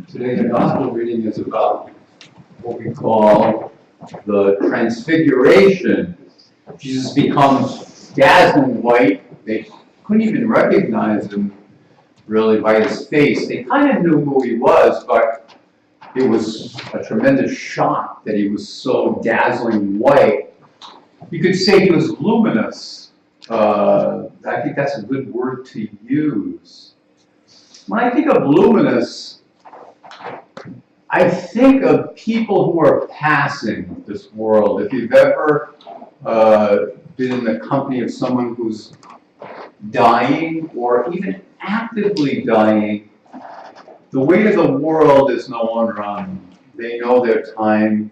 Today the gospel reading is about what we call the transfiguration. Jesus becomes dazzling white. They couldn't even recognize him really by his face. They kind of knew who he was, but it was a tremendous shock that he was so dazzling white. You could say he was luminous. I think that's a good word to use. When I think of luminous, I think of people who are passing this world. If you've ever been in the company of someone who's dying or even actively dying, the weight of the world is no longer on them. They know their time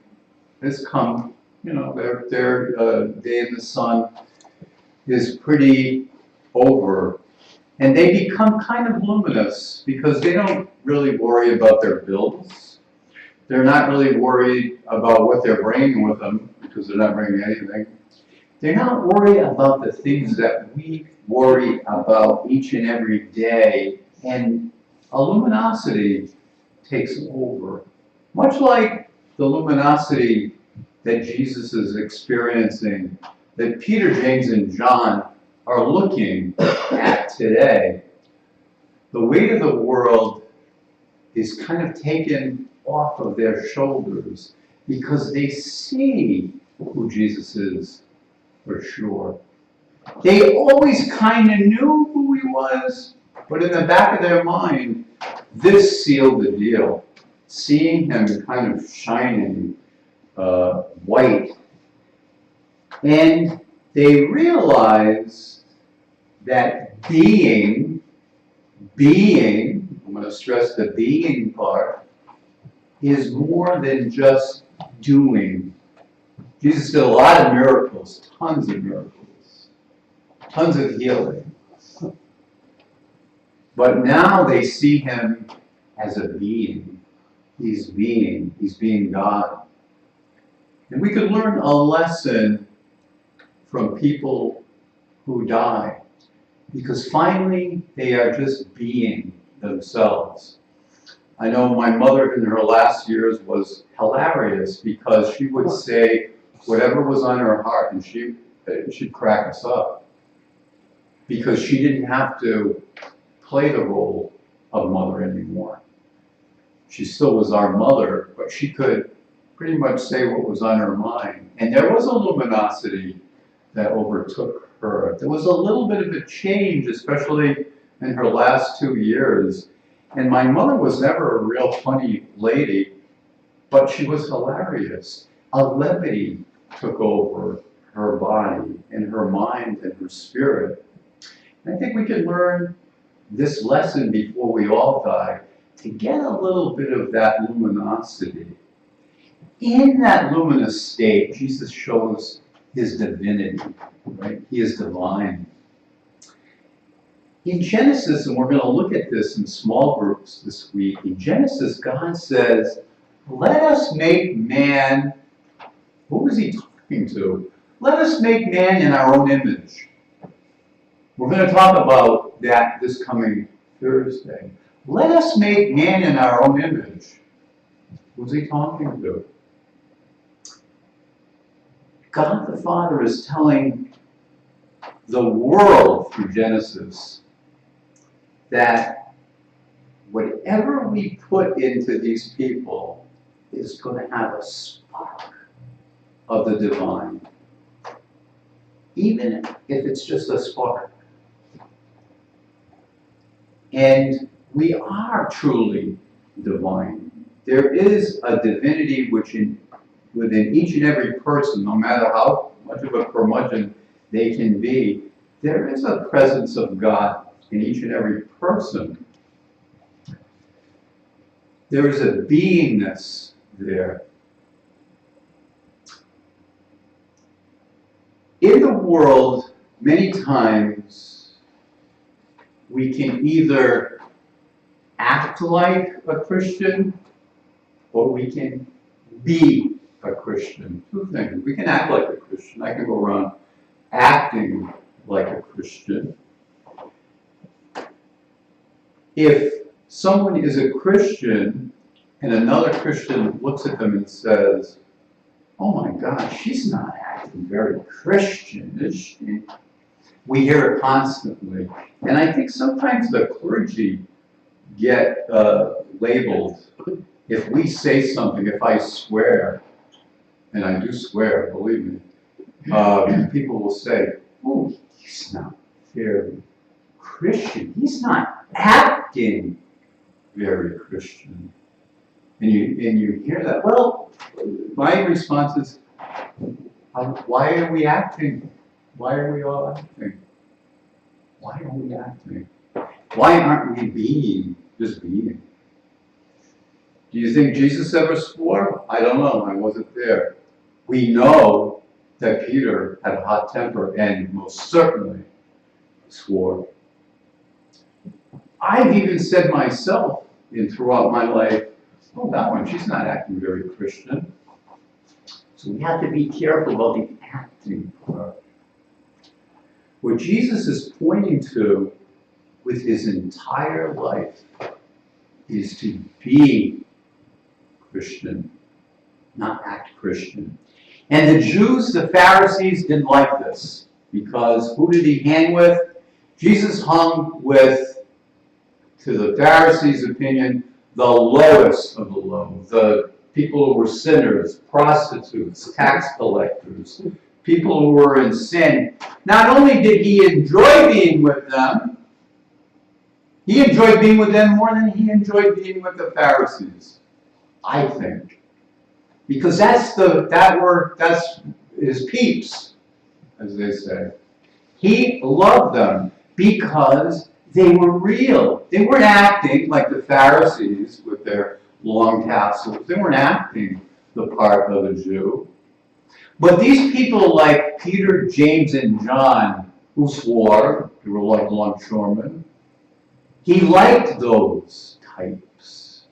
has come. You know, their day in the sun is pretty over. And they become kind of luminous because they don't really worry about their bills. They're not really worried about what they're bringing with them because they're not bringing anything. They're not worried about the things that we worry about each and every day. And a luminosity takes over. Much like the luminosity that Jesus is experiencing, that Peter, James, and John are looking at today. The weight of the world is kind of taken off of their shoulders because they see who Jesus is for sure. They always kind of knew who he was, but in the back of their mind, this sealed the deal. Seeing him kind of shining white. And they realize that being, I'm going to stress the being part, is more than just doing. Jesus did a lot of miracles, tons of miracles, tons of healing. But now they see him as a being. He's being God. And we could learn a lesson from people who die, because finally they are just being themselves. I know my mother in her last years was hilarious because she would say whatever was on her heart and she'd crack us up because she didn't have to play the role of mother anymore. She still was our mother, but she could pretty much say what was on her mind. And there was a luminosity that overtook her. There was a little bit of a change, especially in her last 2 years. And my mother was never a real funny lady, but she was hilarious. A levity took over her body and her mind and her spirit. And I think we can learn this lesson before we all die, to get a little bit of that luminosity. In that luminous state, Jesus shows his divinity, right? He is divine. In Genesis, and we're going to look at this in small groups this week, in Genesis, God says, let us make man, who was he talking to? Let us make man in our own image. We're going to talk about that this coming Thursday. Let us make man in our own image. Who's he talking to? God the Father is telling the world through Genesis that whatever we put into these people is going to have a spark of the divine, even if it's just a spark. And we are truly divine. There is a divinity within each and every person, no matter how much of a curmudgeon they can be. There is a presence of God in each and every person. There is a beingness there. In the world, many times, we can either act like a Christian or we can be a Christian. Two things. We can act like a Christian. I can go around like a Christian. If someone is a Christian and another Christian looks at them and says, "Oh my gosh, she's not acting very Christian, is she?" We hear it constantly. And I think sometimes the clergy get labeled. If we say something, if I swear, and I do swear, believe me, people will say, "Oh, he's not very Christian. He's not acting very Christian." And you hear that. Well, my response is, why are we acting? Why are we all acting? Why are we acting? Why aren't we just being? Do you think Jesus ever swore? I don't know. I wasn't there. We know that Peter had a hot temper and most certainly swore. I've even said myself throughout my life, "Oh, that one, she's not acting very Christian." So we have to be careful about the acting part. What Jesus is pointing to with his entire life is to be Christian, not act Christian. And the Jews, the Pharisees, didn't like this, because who did he hang with? Jesus hung with, to the Pharisees' opinion, the lowest of the low, the people who were sinners, prostitutes, tax collectors, people who were in sin. Not only did he enjoy being with them, he enjoyed being with them more than he enjoyed being with the Pharisees, I think. Because that's his peeps, as they say. He loved them because they were real. They weren't acting like the Pharisees with their long tassels. They weren't acting the part of a Jew. But these people like Peter, James, and John, who swore, they were like longshoremen, he liked those types.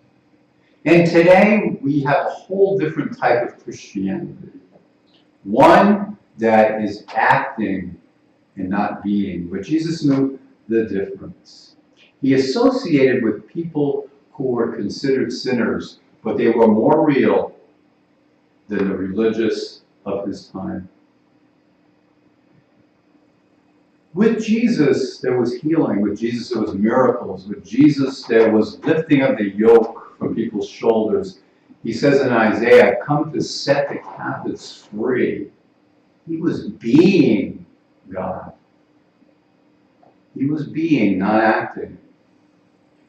And today we have a whole different type of Christianity. One that is acting and not being. But Jesus knew the difference. He associated with people who were considered sinners, but they were more real than the religious of his time. With Jesus, there was healing. With Jesus, there was miracles. With Jesus, there was lifting of the yoke from people's shoulders. He says in Isaiah, "I've come to set the captives free." He was being God. He was being, not acting.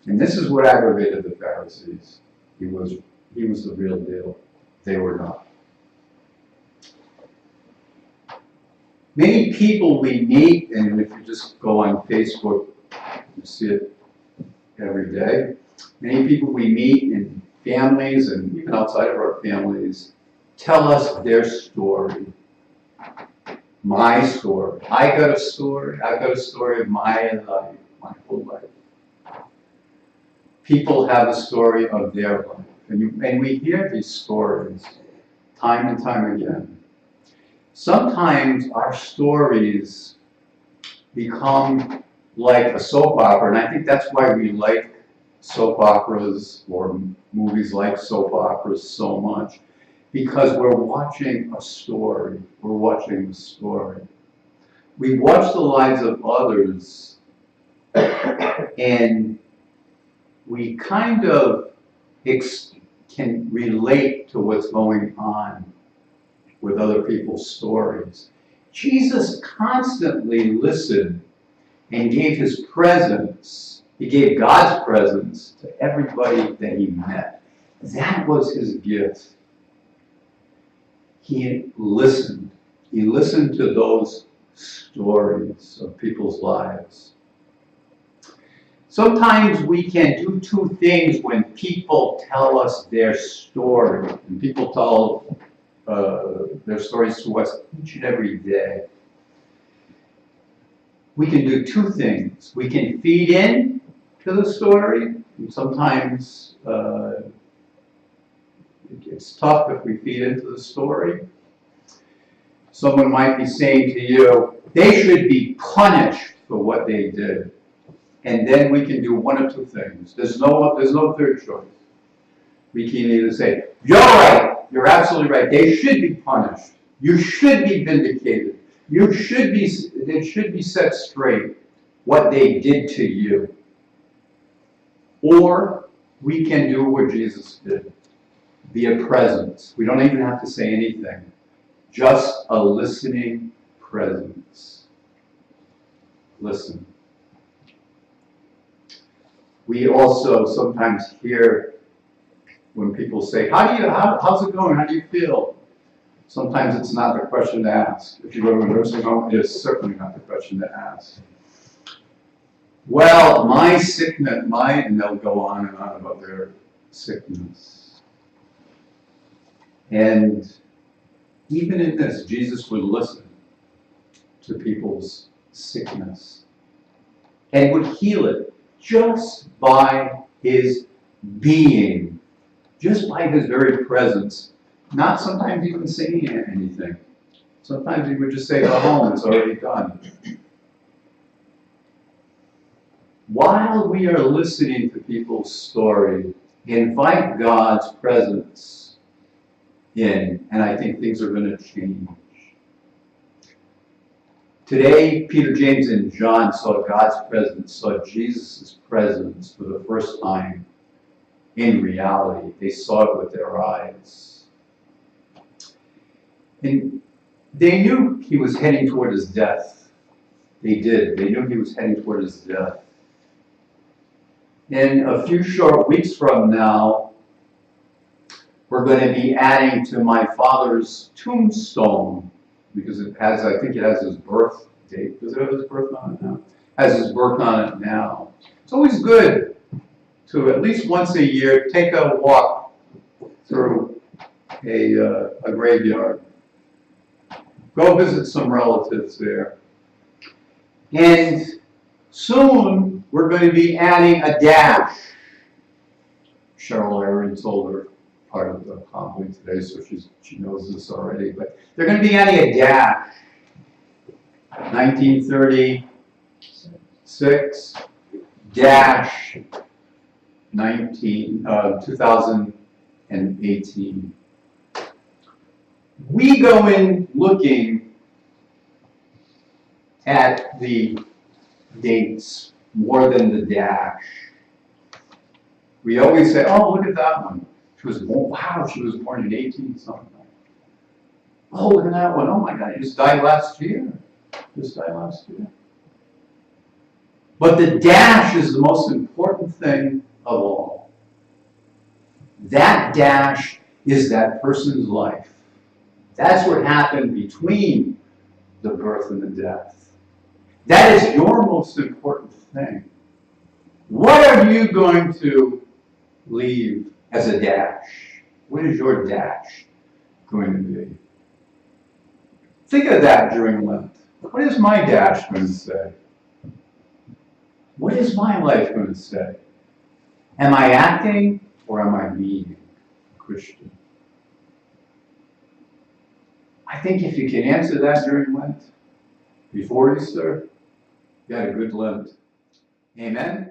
And this is what aggravated the Pharisees. He was the real deal. They were not. Many people we meet, and if you just go on Facebook, you see it every day. Many people we meet in families and even outside of our families tell us their story. My story. I got a story. I've got a story of my life, my whole life. People have a story of their life. And we hear these stories time and time again. Sometimes our stories become like a soap opera, and I think that's why we like soap operas or movies like soap operas so much, because we're watching a story. We're watching a story. We watch the lives of others, and we kind of can relate to what's going on with other people's stories. Jesus constantly listened and gave his presence. He gave God's presence to everybody that he met. That was his gift. He listened. He listened to those stories of people's lives. Sometimes we can do two things when people tell us their story. And people tell their stories to us each and every day. We can do two things. We can feed in to the story. And sometimes it's tough if we feed into the story. Someone might be saying to you, they should be punished for what they did. And then we can do one of two things. There's no third choice. We can either say, you're right, you're absolutely right, they should be punished. You should be vindicated. It should be set straight what they did to you. Or we can do what Jesus did. Be a presence. We don't even have to say anything. Just a listening presence. Listen. We also sometimes hear when people say, how's it going? How do you feel? Sometimes it's not the question to ask. If you go to a nursing home, it is certainly not the question to ask. Well, my sickness, and they'll go on and on about their sickness. And even in this, Jesus would listen to people's sickness and would heal it just by his being, just by his very presence. Not sometimes even saying anything. Sometimes he would just say, go home, it's already done. While we are listening to people's story, invite God's presence in, and I think things are going to change. Today, Peter, James, and John saw God's presence, saw Jesus' presence for the first time in reality. They saw it with their eyes. And they knew he was heading toward his death. They did. They knew he was heading toward his death. And a few short weeks from now, we're going to be adding to my father's tombstone, because it has, I think it has his birth date. Does it have his birth on it now? It has his birth on it now. It's always good to at least once a year take a walk through a graveyard. Go visit some relatives there. And soon we're going to be adding a dash. Cheryl already told her part of the homily today, so she knows this already. But they're going to be adding a dash. 1936 dash 2018. We go in looking at the dates more than the dash. We always say, oh, look at that one. She was born, wow, she was born in 18 something. Oh, look at that one. Oh my God, he just died last year. But the dash is the most important thing of all. That dash is that person's life. That's what happened between the birth and the death. That is your most important thing. What are you going to leave as a dash? What is your dash going to be? Think of that during Lent. What is my dash going to say? What is my life going to say? Am I acting or am I being a Christian? I think if you can answer that during Lent, before Easter, you had a good Lent. Amen?